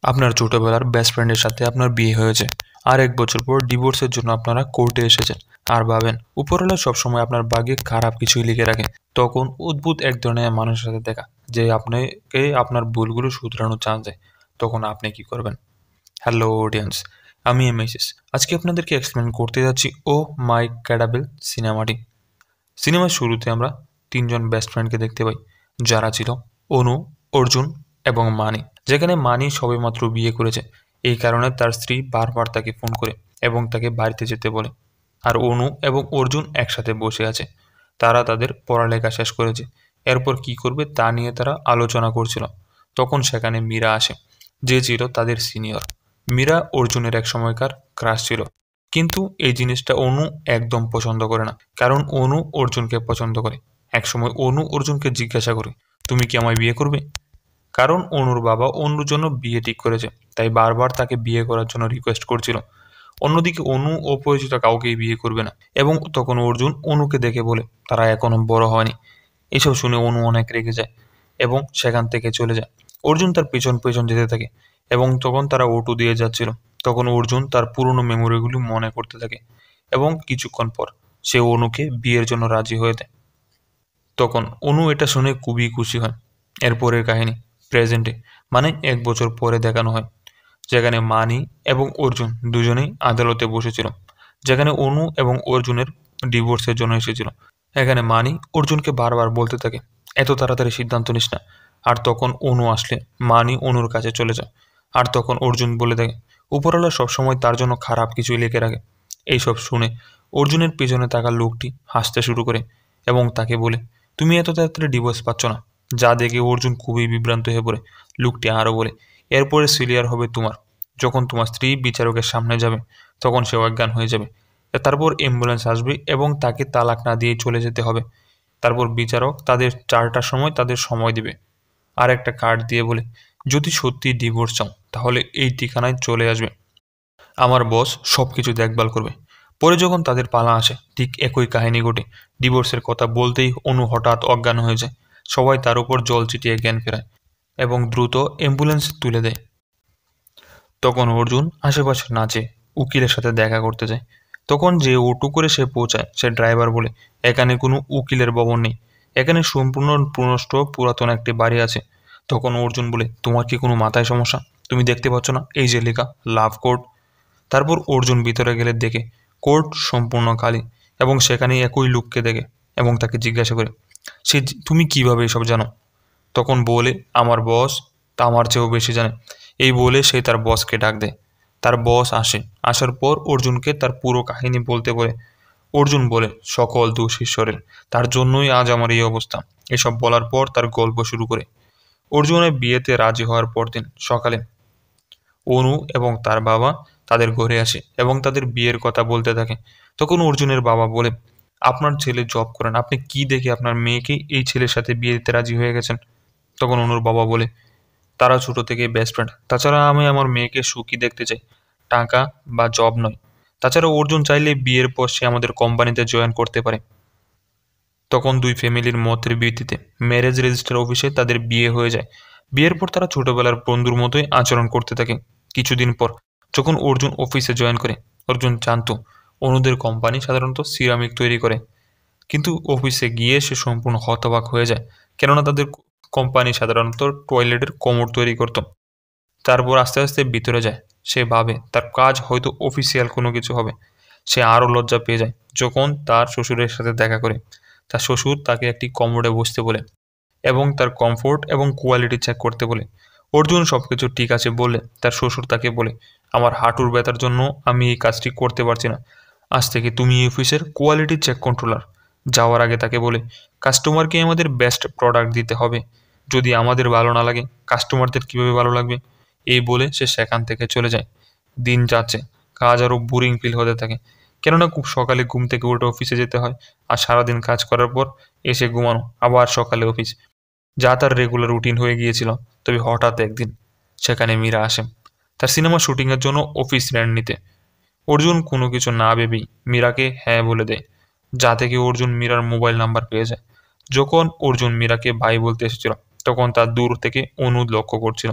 আপনার ছোটবেলার বেস্ট ফ্রেন্ডের সাথে আপনার বিয়ে হয়েছে, আর 1 বছর পর ডিভোর্সের জন্য আপনারা কোর্টে এসেছেন। আর ভাবেন উপরওয়ালা সবসময় আপনার ভাগ্যে খারাপ কিছুই লিখে রাখে। তখন অদ্ভুত এক ধরনের মানুষের সাথে দেখা, যে আপনাকে আপনার ভুলগুলো শুধরানোর চান্স দেয়। তখন আপনি কি করবেন? হ্যালো অডিয়েন্স, আমি এমএসএস। আজকে আপনাদেরকে এক্সপ্লেন করতে যাচ্ছি ও মাই ক্যাডাবেল সিনেমাটি। সিনেমার শুরুতে আমরা 3জন বেস্ট ফ্রেন্ডকে দেখতে পাই, যারা ছিল অনু, অর্জুন এবং মানি। যেখানে মানি সবেমাত্র বিয়ে করেছে, এই কারণে তার স্ত্রী বারবার তাকে ফোন করে এবং তাকে বাড়িতে যেতে বলে। আর অনু এবং অর্জুন একসাথে বসে আছে, তারা তাদের পড়ালেখা শেষ করেছে। এরপর কি করবে তা নিয়ে তারা আলোচনা করছিল। তখন সেখানে মীরা আসে, যে ছিল তাদের সিনিয়র। মীরা অর্জুনের এক সময়কার ক্রাশ ছিল, কিন্তু এই জিনিসটা অনু একদম পছন্দ করে না, কারণ অনু অর্জুনকে পছন্দ করে। একসময় অনু অর্জুনকে জিজ্ঞাসা করে, তুমি কি আমায় বিয়ে করবে? কারণ অনুর বাবা অনুর জন্য বিয়ে ঠিক করেছে, তাই বারবার তাকে বিয়ে করার জন্য রিকোয়েস্ট করছিল। অন্যদিকে অনু অপরিচিত কাউকেই বিয়ে করবে না, এবং তখন অর্জুন অনুকে দেখে বলে তারা এখনো বড় হয়নি। এসব শুনে অনু অনেক রেগে যায় এবং সেখান থেকে চলে যায়। অর্জুন তার পেছন পেছন যেতে থাকে, এবং তখন তারা অটো দিয়ে যাচ্ছিল। তখন অর্জুন তার পুরনো মেমোরিগুলি মনে করতে থাকে, এবং কিছুক্ষণ পর সে অনুকে বিয়ের জন্য রাজি হয়ে দেয়। তখন অনু এটা শুনে খুবই খুশি হয়। এরপরের কাহিনী প্রেজেন্টে, মানে 1 বছর পরে দেখানো হয়, যেখানে মানি এবং অর্জুন দুজনেই আদালতে বসেছিল, যেখানে অনু এবং অর্জুনের ডিভোর্সের জন্য এসেছিল। এখানে মানি অর্জুনকে বারবার বলতে থাকে, এত তাড়াতাড়ি সিদ্ধান্ত নিস না। আর তখন অনু আসলে মানি অনুর কাছে চলে যায়। আর তখন অর্জুন বলে থাকে, উপরওয়ালা সবসময় তার জন্য খারাপ কিছুই লিখে রাখে। এইসব শুনে অর্জুনের পেছনে থাকা লোকটি হাসতে শুরু করে এবং তাকে বলে, তুমি এত তাড়াতাড়ি ডিভোর্স পাচ্ছ না। যা দেখে অর্জুন খুবই বিভ্রান্ত হয়ে পড়ে। লোকটি আরও বলে, এরপরে সিলিয়ার হবে তোমার। যখন তোমার স্ত্রী বিচারকের সামনে যাবে, তখন সে অজ্ঞান হয়ে যাবে। তারপর অ্যাম্বুলেন্স আসবে এবং তাকে তালাক না দিয়ে চলে যেতে হবে। তারপর বিচারক তাদের 4টার সময় তাদের সময় দেবে, আর একটা কার্ড দিয়ে বলে, যদি সত্যি ডিভোর্স চাও তাহলে এই ঠিকানায় চলে আসবে, আমার বস সব কিছু দেখভাল করবে। পরে যখন তাদের পালা আসে, ঠিক একই কাহিনী ঘটে। ডিভোর্সের কথা বলতেই অনু হঠাৎ অজ্ঞান হয়ে যায়। সবাই তার উপর জল ছিটিয়ে জ্ঞান ফেরায় এবং দ্রুত অ্যাম্বুলেন্স তুলে দেয়। তখন অর্জুন আশেপাশে নাচে উকিলের সাথে দেখা করতে যায়। তখন যে অটো করে সে পৌঁছায়, সে ড্রাইভার বলে, এখানে কোনো উকিলের ভবন নেই, এখানে সম্পূর্ণ পুনষ্ট পুরাতন একটি বাড়ি আছে। তখন অর্জুন বলে, তোমার কি কোনো মাথায় সমস্যা? তুমি দেখতে পাচ্ছ না এই যে লেখা লাভ কোর্ট? তারপর অর্জুন ভিতরে গেলে দেখে কোর্ট সম্পূর্ণ খালি, এবং সেখানে একই লোককে দেখে এবং তাকে জিজ্ঞাসা করে, তুমি কিভাবে এসব জানো? তখন বলে, আমার বস তা আমার চেয়েও বেশি জানে। এই বলে সে তার বসকে ডাক দেয়। তার বস আসে। আসার পর অর্জুনকে তার পুরো কাহিনী বলতে বলে। অর্জুন বলে, সকল দোষ ঈশ্বরের, তার জন্যই আজ আমার এই অবস্থা। এসব বলার পর তার গল্প শুরু করে। অর্জুনের বিয়েতে রাজি হওয়ার পরদিন সকালে অনু এবং তার বাবা তাদের ঘরে আসে এবং তাদের বিয়ের কথা বলতে থাকে। তখন অর্জুনের বাবা বলে, আপনার ছেলে জব করেন, আপনি কি দেখে আপনার মেয়েকে এই ছেলের সাথে বিয়ে দিতে রাজি হয়ে গেছেন? তখন অনুর বাবা বলে, তারা ছোট থেকেই বেস্ট ফ্রেন্ড, তাছাড়া আমি আমার মেয়েকে সুখী দেখতে চাই, টাকা বা জব নয়। তাছাড়া অর্জুন চাইলে বিয়ের পর সে আমাদের কোম্পানিতে জয়েন করতে পারে। তখন দুই ফ্যামিলির মতের ভিত্তিতে ম্যারেজ রেজিস্টার অফিসে তাদের বিয়ে হয়ে যায়। বিয়ের পর তারা ছোটবেলার বন্ধুর মতোই আচরণ করতে থাকে। কিছুদিন পর যখন অর্জুন অফিসে জয়েন করে, অর্জুন জানতো অনুদের কোম্পানি সাধারণত সিরামিক তৈরি করে, কিন্তু অফিসে গিয়ে সে সম্পূর্ণ হতবাক হয়ে যায়, কেননা তাদের কোম্পানি সাধারণত টয়লেটের কোমর তৈরি করত। তারপর আস্তে আস্তে ভিতরে যায়। সে ভাবে তার কাজ হয়তো অফিসিয়াল কোনো কিছু হবে। সে আরও লজ্জা পেয়ে যায় যখন তার শ্বশুরের সাথে দেখা করে। তার শ্বশুর তাকে একটি কমোডে বসতে বলে এবং তার কমফোর্ট এবং কোয়ালিটি চেক করতে বলে। অর্জুন সব কিছু ঠিক আছে বলে তার শ্বশুর তাকে বলে, আমার হাঁটুর ব্যথার জন্য আমি এই কাজটি করতে পারছি না, আজ থেকে তুমি এই অফিসের কোয়ালিটি চেক কন্ট্রোলার। যাওয়ার আগে তাকে বলে, কাস্টমারকে আমাদের বেস্ট প্রোডাক্ট দিতে হবে, যদি আমাদের ভালো না লাগে কাস্টমারদের কীভাবে ভালো লাগবে? এই বলে সে সেখান থেকে চলে যায়। দিন যাচ্ছে, কাজ আরও বোরিং ফিল হতে থাকে, কেননা খুব সকালে ঘুম থেকে উঠে অফিসে যেতে হয়, আর সারাদিন কাজ করার পর এসে ঘুমানো, আবার সকালে অফিস, যা তার রেগুলার রুটিন হয়ে গিয়েছিল। তবে হঠাৎ একদিন সেখানে মীরা আসে তার সিনেমা শুটিংয়ের জন্য অফিস রেন্ট নিতে। অর্জুন কোনো কিছু না ভেবেই মীরাকে হ্যাঁ বলে দেয়, যা থেকে অর্জুন মীরার মোবাইল নাম্বার পেয়ে যায়। যখন অর্জুন মীরাকে ভাই বলতে এসেছিল, তখন তার দূর থেকে অনু লক্ষ্য করছিল।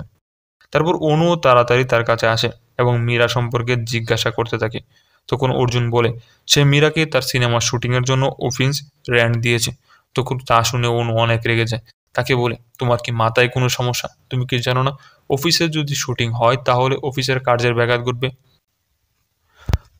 তারপর অনু তাড়াতাড়ি তার কাছে আসে এবং মীরা সম্পর্কে জিজ্ঞাসা করতে থাকে। তখন অর্জুন বলে সে মীরাকে তার সিনেমার শুটিংয়ের জন্য অফিস রেন্ট দিয়েছে। তখন তা শুনে অনু অনেক রেগে যায়। তাকে বলে, তোমার কি মাথায় কোনো সমস্যা? তুমি কি জানো না অফিসে যদি শুটিং হয় তাহলে অফিসের কার্যের ব্যাঘাত ঘটবে?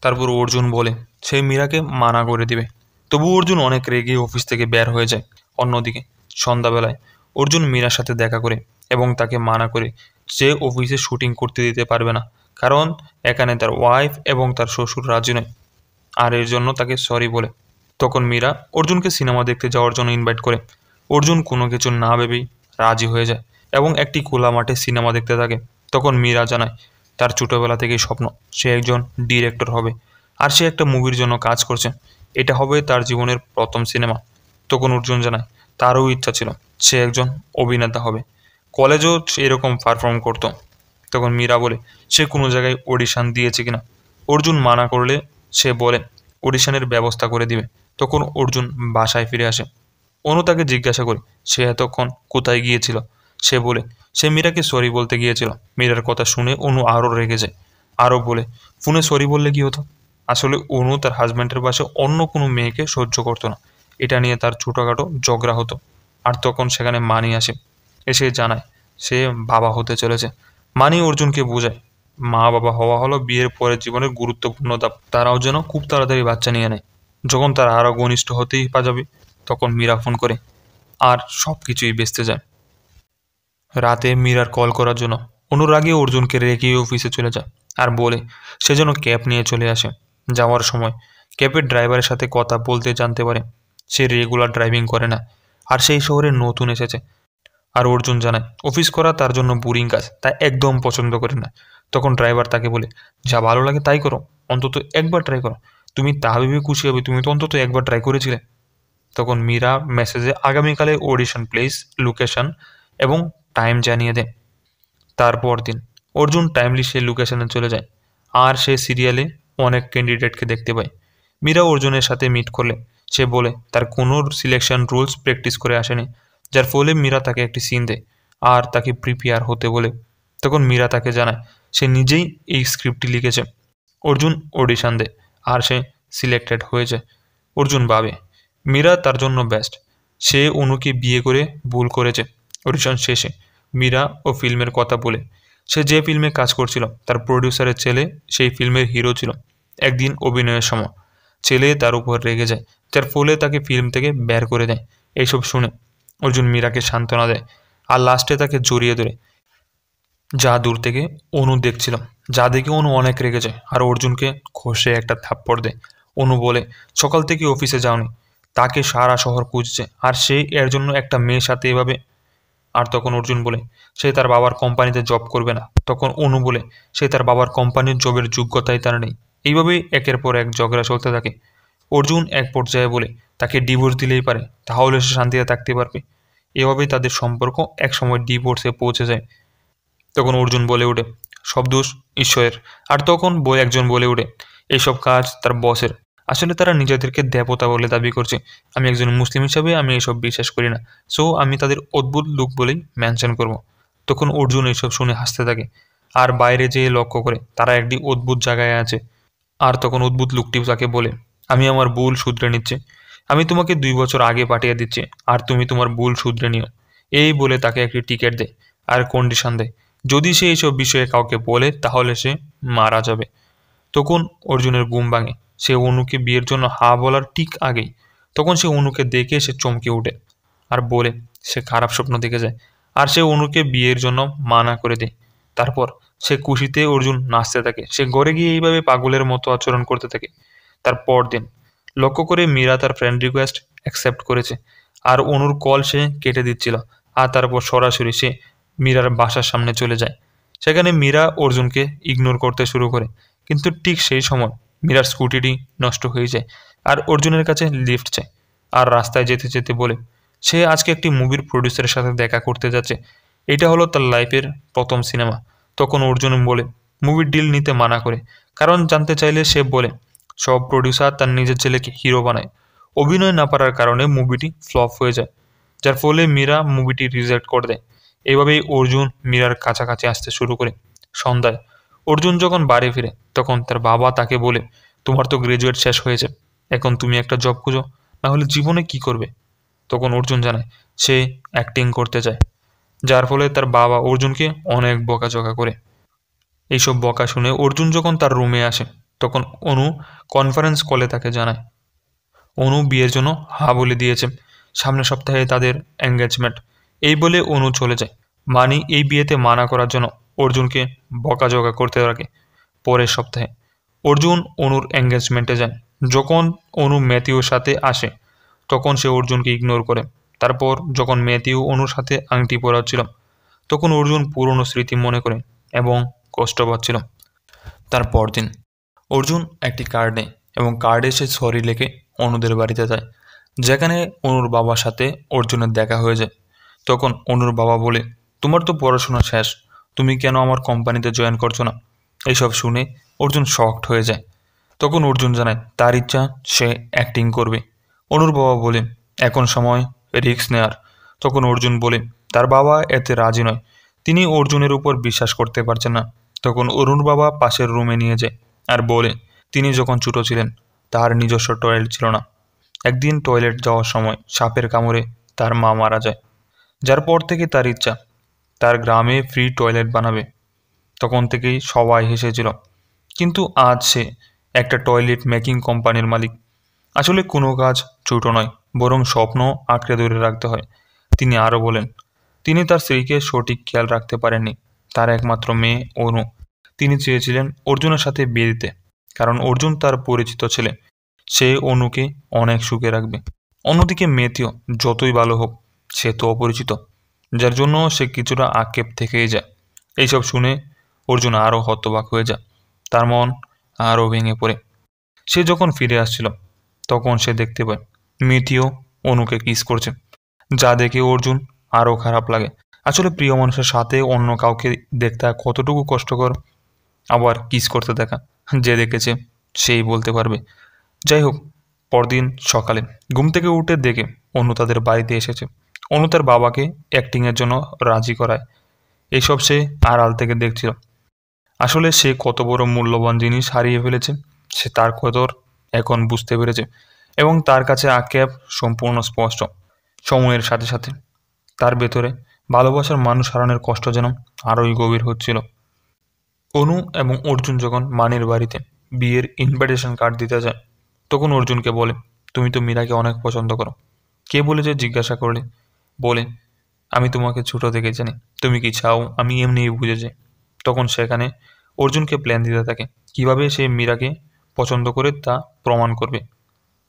তারপর অর্জুন বলে সে মীরাকে মানা করে দিবে। তবু অর্জুন অনেক রেগে অফিস থেকে বের হয়ে যায়। অন্যদিকে সন্ধ্যাবেলায় অর্জুন মীরার সাথে দেখা করে এবং তাকে মানা করে সে অফিসে শুটিং করতে দিতে পারবে না, কারণ এখানে তার ওয়াইফ এবং তার শ্বশুর রাজি নয়, আর এর জন্য তাকে সরি বলে। তখন মীরা অর্জুনকে সিনেমা দেখতে যাওয়ার জন্য ইনভাইট করে। অর্জুন কোনো কিছু না ভেবেই রাজি হয়ে যায় এবং একটি খোলা মাঠে সিনেমা দেখতে থাকে। তখন মীরা জানায় তার ছোটবেলা থেকেই স্বপ্ন সে একজন ডিরেক্টর হবে, আর সে একটা মুভির জন্য কাজ করছে। এটা হবে তার জীবনের প্রথম সিনেমা। তখন অর্জুন জানায় তারও ইচ্ছা ছিল সে একজন অভিনেতা হবে, কলেজেও সে এরকম পারফর্ম করতো। তখন মীরা বলে সে কোনো জায়গায় অডিশন দিয়েছে কিনা। অর্জুন মানা করলে সে বলে অডিশনের ব্যবস্থা করে দিবে। তখন অর্জুন বাসায় ফিরে আসে। অনু তাকে জিজ্ঞাসা করে সে এতক্ষণ কোথায় গিয়েছিল। সে বলে সে মীরাকে সরি বলতে গিয়েছিল। মীরার কথা শুনে অনু আরও রেগে যায়, আরও বলে ফোনে সরি বললে কি হতো। আসলে অনু তার হাজব্যান্ডের পাশে অন্য কোনো মেয়েকে সহ্য করতো না। এটা নিয়ে তার ছোটোখাটো ঝগড়া হতো। আর তখন সেখানে মানি আসে, এসে জানায় সে বাবা হতে চলেছে। মানি অর্জুনকে বোঝায় মা বাবা হওয়া হলো বিয়ের পরের জীবনের গুরুত্বপূর্ণ ধাপ, তারাও যেন খুব তাড়াতাড়ি বাচ্চা নিয়ে নেয়। যখন তারা আরও ঘনিষ্ঠ হতেই যাবে তখন মীরা ফোন করে আর সব কিছুই বেচতে যায়। রাতে মীরার কল করার জন্য অনুরাগে অর্জুনকে রেখে অফিসে চলে যায় আর বলে সে যেন ক্যাব নিয়ে চলে আসে। যাওয়ার সময় ক্যাবের ড্রাইভারের সাথে কথা বলতে জানতে পারে সে রেগুলার ড্রাইভিং করে না আর সেই শহরে নতুন এসেছে। আর অর্জুন জানায় অফিস করা তার জন্য বোরিং কাজ, তাই একদম পছন্দ করে না। তখন ড্রাইভার তাকে বলে যা ভালো লাগে তাই করো, অন্তত একবার ট্রাই করো। তুমি তা ভেবে খুশি হবে তুমি তো অন্তত একবার ট্রাই করেছিলে। তখন মীরা মেসেজে আগামীকালে অডিশন প্লেস, লোকেশন এবং টাইম জানিয়ে দেয়। তারপর দিন অর্জুন টাইমলি সেই লোকেশনে চলে যায় আর সে সিরিয়ালে অনেক ক্যান্ডিডেটকে দেখতে পায়। মীরা অর্জুনের সাথে মিট করলে সে বলে তার কোনো সিলেকশন রুলস প্র্যাকটিস করে আসেনি, যার ফলে মীরা তাকে একটি সিন দেয় আর তাকে প্রিপেয়ার হতে বলে। তখন মীরা তাকে জানায় সে নিজেই এই স্ক্রিপ্টটি লিখেছে। অর্জুন অডিশন দেয় আর সে সিলেক্টেড হয়েছে। অর্জুন ভাবে মীরা তার জন্য বেস্ট। সে অনুকে বিয়ে করে ভুল করেছে। অডিশন শেষে মীরা ও ফিল্মের কথা বলে সে যে ফিল্মে কাজ করছিল তার প্রডিউসারের ছেলে সেই ফিল্মের হিরো ছিল। একদিন অভিনয়ের সময় ছেলে তার উপর রেগে যায়, যার ফলে তাকে ফিল্ম থেকে বের করে দেয়। এইসব শুনে অর্জুন মীরাকে সান্ত্বনা দেয় আর লাস্টে তাকে জড়িয়ে ধরে যা দূর থেকে অনু দেখছিল। যা দেখে অনু অনেক রেগে যায় আর অর্জুনকে ঘষে একটা থাপ্পড় দেয়। অনু বলে সকাল থেকে অফিসে যাওনি, তাকে সারা শহর খুঁজছে আর সে এর জন্য একটা মেয়ের সাথে এভাবে। আর তখন অর্জুন বলে সে তার বাবার কোম্পানিতে জব করবে না। তখন অনু বলে সে তার বাবার কোম্পানির জবের যোগ্যতাই তার নেই। এইভাবেই একের পর এক ঝগড়া চলতে থাকে। অর্জুন এক পর্যায়ে বলে তাকে ডিভোর্স দিলেই পারে, তাহলে সে শান্তিতে থাকতে পারবে। এভাবেই তাদের সম্পর্ক একসময় ডিভোর্সে পৌঁছে যায়। তখন অর্জুন বলে ওঠে সব দোষ ঈশ্বরের। আর তখন একজন বলে ওঠে এইসব কাজ তার বসের। আসলে তারা নিজেদেরকে দেবতা বলে দাবি করছে। আমি একজন মুসলিম হিসাবে আমি এইসব বিশ্বাস করি না, সো আমি তাদের অদ্ভুত লোক বলেই মেনশন করব। তখন অর্জুন এইসব শুনে হাসতে থাকে আর বাইরে যেয়ে লক্ষ্য করে তারা একটি অদ্ভুত জায়গায় আছে। আর তখন অদ্ভুত লোকটি তাকে বলে আমি আমার ভুল শুধরে নিচ্ছি, আমি তোমাকে 2 বছর আগে পাঠিয়ে দিচ্ছি আর তুমি তোমার ভুল শুধরে নিও। এই বলে তাকে একটি টিকিট দেয় আর কন্ডিশন দেয় যদি সে এইসব বিষয়ে কাউকে বলে তাহলে সে মারা যাবে। তখন অর্জুনের ঘুম ভাঙে। সে অনুকে বিয়ের জন্য হা বলার ঠিক আগেই তখন সে অনুকে দেখে সে চমকে ওঠে আর বলে সে খারাপ স্বপ্ন দেখে যায় আর সে অনুকে বিয়ের জন্য মানা করে দেয়। তারপর সে খুশিতে অর্জুন নাচতে থাকে। সে ঘরে গিয়ে এইভাবে পাগলের মতো আচরণ করতে থাকে। তার পরদিন লক্ষ্য করে মীরা তার ফ্রেন্ড রিকোয়েস্ট অ্যাকসেপ্ট করেছে আর অনুর কল সে কেটে দিচ্ছিল। আর তারপর সরাসরি সে মীরার বাসার সামনে চলে যায়। সেখানে মীরা অর্জুনকে ইগনোর করতে শুরু করে, কিন্তু ঠিক সেই সময় মীরার স্কুটিটি নষ্ট হয়ে যায় আর অর্জুনের কাছে লিফট চায়। আর রাস্তায় যেতে যেতে বলে সে আজকে একটি মুভির প্রডিউসারের সাথে দেখা করতে যাচ্ছে, এটা হলো তার লাইফের প্রথম সিনেমা। তখন অর্জুন বলে মুভির ডিল নিতে মানা করে, কারণ জানতে চাইলে সে বলে সব প্রডিউসার তার নিজের ছেলেকে হিরো বানায়। অভিনয় না পারার কারণে মুভিটি ফ্লপ হয়ে যায়, যার ফলে মীরা মুভিটি রিজেক্ট করে দেয়। এইভাবেই অর্জুন মীরার কাছাকাছি আসতে শুরু করে। সন্ধ্যায় অর্জুন যখন বাড়ি ফিরে তখন তার বাবা তাকে বলে, তোমার তো গ্রাজুয়েট শেষ হয়েছে, এখন তুমি একটা জব খুঁজো, না হলে জীবনে কি করবে। তখন অর্জুন জানায় সে অ্যাক্টিং করতে চায়, যার ফলে তার বাবা অর্জুনকে অনেক বকাঝকা করে। এইসব বকা শুনে অর্জুন যখন তার রুমে আসে তখন অনু কনফারেন্স কলে তাকে জানায় অনু বিয়ের জন্য হা বলে দিয়েছে, সামনের সপ্তাহে তাদের এঙ্গেজমেন্ট। এই বলে অনু চলে যায়। মানি এই বিয়েতে মানা করার জন্য অর্জুনকে বকাঝকা করতে থাকে। পরের সপ্তাহে অর্জুন অনুর এঙ্গেজমেন্টে যায়। যখন অনু ম্যাথিউর সাথে আসে তখন সে অর্জুনকে ইগনোর করে। তারপর যখন ম্যাথিউ অনুর সাথে আংটি পরাচ্ছিল তখন অর্জুন পুরনো স্মৃতি মনে করে এবং কষ্ট পাচ্ছিল। তার পরদিন অর্জুন একটি কার্ড নেয় এবং কার্ডে সে সরি লিখে অনুদের বাড়িতে যায়, যেখানে অনুর বাবার সাথে অর্জুনের দেখা হয়ে যায়। তখন অনুর বাবা বলে, তোমার তো পড়াশোনা শেষ, তুমি কেন আমার কোম্পানিতে জয়েন করছো না। এইসব শুনে অর্জুন শকড হয়ে যায়। তখন অর্জুন জানায় তার ইচ্ছা সে অ্যাক্টিং করবে। অনুর বাবা বলে, এখন সময় রিস্ক নেয়ার। তখন অর্জুন বলে তার বাবা এতে রাজি নয়, তিনি অর্জুনের উপর বিশ্বাস করতে পারছেন না। তখন অরুণ বাবা পাশের রুমে নিয়ে যায় আর বলে, তিনি যখন ছোট ছিলেন তার নিজস্ব টয়লেট ছিল না। একদিন টয়লেট যাওয়ার সময় সাপের কামড়ে তার মা মারা যায়, যার পর থেকে তার ইচ্ছা তার গ্রামে ফ্রি টয়লেট বানাবে। তখন থেকেই সবাই হেসেছিল, কিন্তু আজ সে একটা টয়লেট মেকিং কোম্পানির মালিক। আসলে কোনো কাজ ছোট নয়, বরং স্বপ্ন আঁকড়ে ধরে রাখতে হয়। তিনি আরও বলেন, তিনি তার স্ত্রীকে সঠিক খেয়াল রাখতে পারেননি। তার একমাত্র মেয়ে অনু, তিনি চেয়েছিলেন অর্জুনের সাথে বিয়ে দিতে, কারণ অর্জুন তার পরিচিত ছেলে, সে অনুকে অনেক সুখে রাখবে। অন্যদিকে মেয়েটিও যতই ভালো হোক, সে তো অপরিচিত, যার জন্য সে কিছুটা আক্ষেপ থেকেই যায়। এইসব শুনে অর্জুন আরও হতবাক হয়ে যায়, তার মন আরও ভেঙে পড়ে। সে যখন ফিরে আসছিল তখন সে দেখতে পায় মেয়েটিও অনুকে কিস করছে, যা দেখে অর্জুন আরও খারাপ লাগে। আসলে প্রিয় মানুষের সাথে অন্য কাউকে দেখতে কতটুকু কষ্টকর, আবার কিস করতে দেখা, যে দেখেছে সেই বলতে পারবে। যাই হোক, পরদিন সকালে ঘুম থেকে উঠে দেখে অনু তাদের বাড়িতে এসেছে। অনু তার বাবাকে অ্যাক্টিংয়ের জন্য রাজি করায়। এইসব সে আড়াল থেকে দেখছিল। আসলে সে কত বড় মূল্যবান জিনিস হারিয়ে ফেলেছে, সে তার কদর এখন বুঝতে পেরেছে এবং তার কাছে আক্ষেপ সম্পূর্ণ স্পষ্ট। সময়ের সাথে সাথে তার ভেতরে ভালোবাসার মানুষ হারানোর কষ্ট যেন আরোই গভীর হচ্ছিল। অনু এবং অর্জুন যখন মানির বাড়িতে বিয়ের ইনভাইটেশন কার্ড দিতে যায় তখন অর্জুনকে বলে, তুমি তো মীরাকে অনেক পছন্দ করো। কে বলেছে জিজ্ঞাসা করলে বলে, আমি তোমাকে ছোট থেকে জানি, তুমি কি চাও আমি এমনিই বুঝে যাই। তখন সেখানে অর্জুনকে প্ল্যান দিতে থাকে কিভাবে সে মীরাকে পছন্দ করে তা প্রমাণ করবে।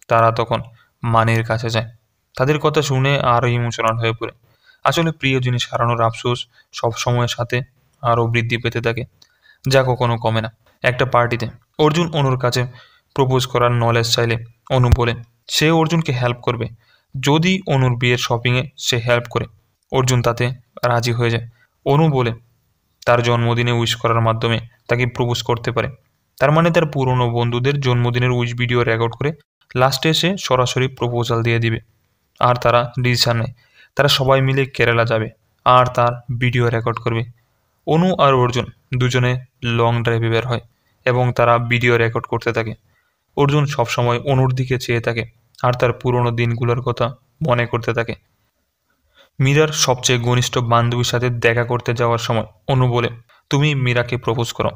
তারা তখন মানির কাছে যায়। তাদের কথা শুনে আরও ইমোশনাল হয়ে পড়ে। আসলে প্রিয় জিনিস হারানোর আফসোস সব সময়ের সাথে আরও বৃদ্ধি পেতে থাকে, যা কখনো কমে না। একটা পার্টিতে অর্জুন অনুর কাছে প্রপোজ করার নলেজ চাইলে অনু বলে সে অর্জুনকে হেল্প করবে যদি অনুর বিয়ের শপিংয়ে সে হেল্প করে। অর্জুন তাতে রাজি হয়ে যায়। অনু বলে তার জন্মদিনে উইশ করার মাধ্যমে তাকে প্রপোজ করতে পারে। তার মানে তার পুরনো বন্ধুদের জন্মদিনের উইশ ভিডিও রেকর্ড করে লাস্টে এসে সরাসরি প্রপোজাল দিয়ে দিবে। আর তারা ডিসিশন নেয় তারা সবাই মিলে কেরালা যাবে আর তার ভিডিও রেকর্ড করবে। অনু আর অর্জুন দুজনে লং ড্রাইভে বের হয় এবং তারা ভিডিও রেকর্ড করতে থাকে। অর্জুন সবসময় অনুর দিকে চেয়ে থাকে আর তার পুরনো দিনগুলোর কথা মনে করতে থাকে। মীরার সবচেয়ে ঘনিষ্ঠ বান্ধবীর সাথে দেখা করতে যাওয়ার সময় অনু বলে, তুমি মীরাকে প্রপোজ করো।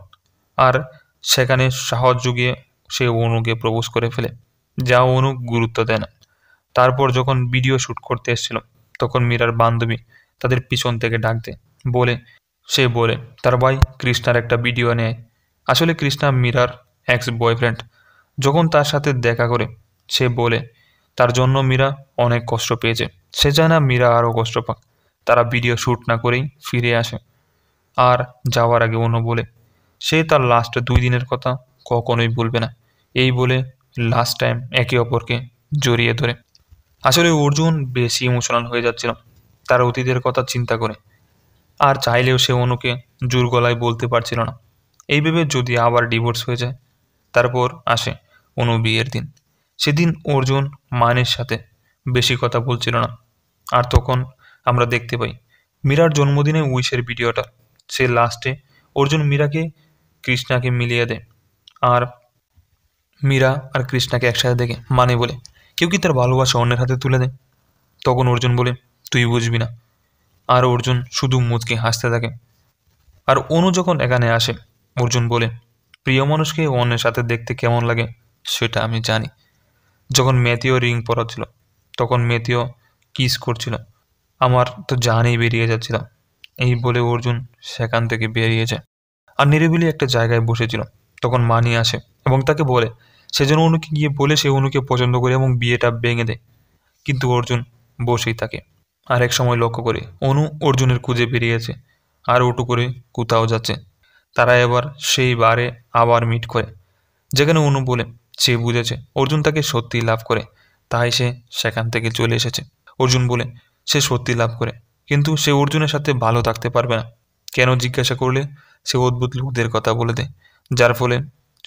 আর সেখানে সাহস জুগিয়ে সে অনুকে প্রপোজ করে ফেলে, যা অনু গুরুত্ব দেয় না। তারপর যখন ভিডিও শ্যুট করতে এসেছিল তখন মীরার বান্ধবী তাদের পিছন থেকে ডাক দেয়, সে বলে তার ভাই কৃষ্ণার একটা ভিডিও নেয়। আসলে কৃষ্ণা মীরার এক্স বয়ফ্রেন্ড। যখন তার সাথে দেখা করে সে বলে তার জন্য মীরা অনেক কষ্ট পেয়েছে, সে চায় না মীরা আরও কষ্ট পাক। তারা ভিডিও শ্যুট না করেই ফিরে আসে। আর যাওয়ার আগে অনু বলে সে তার লাস্ট 2 দিনের কথা কখনোই ভুলবে না। এই বলে লাস্ট টাইম একে অপরকে জড়িয়ে ধরে। আসলে অর্জুন বেশি ইমোশনাল হয়ে যাচ্ছিল তার অতীতের কথা চিন্তা করে, আর চাইলেও সে অনুকে জোর গলায় বলতে পারছিল না। এই ভেবে যদি আবার ডিভোর্স হয়ে যায়। তারপর আসে অনু বিয়ের দিন। সেদিন অর্জুন মানের সাথে বেশি কথা বলছিল না। আর তখন আমরা দেখতে পাই মীরার জন্মদিনে উইশের ভিডিওটা, সে লাস্টে অর্জুন মীরাকে কৃষ্ণাকে মিলিয়ে দেয়। আর মীরা আর কৃষ্ণাকে একসাথে দেখে মানে বলে, কেউ কি তার ভালোবাসা অন্যের হাতে তুলে দেয়? তখন অর্জুন বলে, তুই বুঝবি না। আর অর্জুন শুধু মুচকে হাসতে থাকে। আর অনু যখন এখানে আসে, অর্জুন বলে, প্রিয় মানুষকে অন্যের সাথে দেখতে কেমন লাগে সেটা আমি জানি। যখন ম্যাথিও রিং পরাচ্ছিল, তখন ম্যাথিও কিস করছিল, আমার তো জানেই বেরিয়ে যাচ্ছিল। এই বলে অর্জুন সেখান থেকে বেরিয়ে যায় আর নিরিবিলি একটা জায়গায় বসেছিল। তখন মানি আসে এবং তাকে বলে সে যেন অনুকে গিয়ে বলে সে অনুকে পছন্দ করে এবং বিয়েটা ভেঙে দেয়। কিন্তু অর্জুন বসেই থাকে। আর এক সময় লক্ষ্য করে অনু অর্জুনের খুঁজে বেরিয়েছে আর ওটু করে কোথাও যাচ্ছে। তারা এবার সেই বারে আবার মিট করে, যেখানে অনু বলে সে বুঝেছে অর্জুন তাকে সত্যি লাভ করে, তাই সে সেখান থেকে চলে এসেছে। অর্জুন বলে সে সত্যি লাভ করে, কিন্তু সে অর্জুনের সাথে ভালো থাকতে পারবে না। কেন জিজ্ঞাসা করলে সে অদ্ভুত লোকদের কথা বলে দেয়, যার ফলে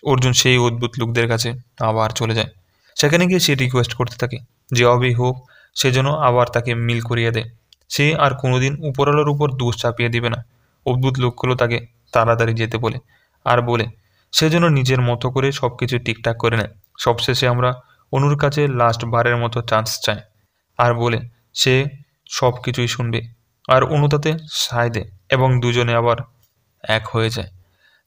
অর্জুন সেই অদ্ভুত লোকদের কাছে আবার চলে যায়। সেখানে গিয়ে সে রিকোয়েস্ট করতে থাকে যেভাবেই হোক সে যেন আবার তাকে মিল করিয়ে দেয়। সে আর কোনোদিন উপরওয়ালার উপর দোষ চাপিয়ে দিবে না। অদ্ভুত লোকগুলো তাকে তাড়াতাড়ি যেতে বলে আর বলে সে যেন নিজের মতো করে সব কিছু ঠিকঠাক করে নেয়। সবশেষে আমরা অনুর কাছে লাস্ট বারের মতো চান্স চাই আর বলে সে সব কিছুই শুনবে। আর অনু তাতে সায় দেয় এবং দুজনে আবার এক হয়ে যায়।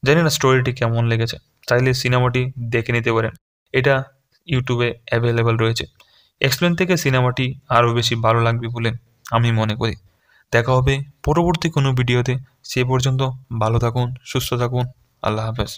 জানি না স্টোরিটি কেমন লেগেছে, চাইলে সিনেমাটি দেখে নিতে পারেন। এটা ইউটিউবে অ্যাভেলেবেল রয়েছে। এক্সপ্লেন থেকে সিনেমাটি আরও বেশি ভালো লাগবে বলে আমি মনে করি। দেখা হবে পরবর্তী কোনো ভিডিওতে। সে পর্যন্ত ভালো থাকুন, সুস্থ থাকুন। আল্লাহ হাফেজ।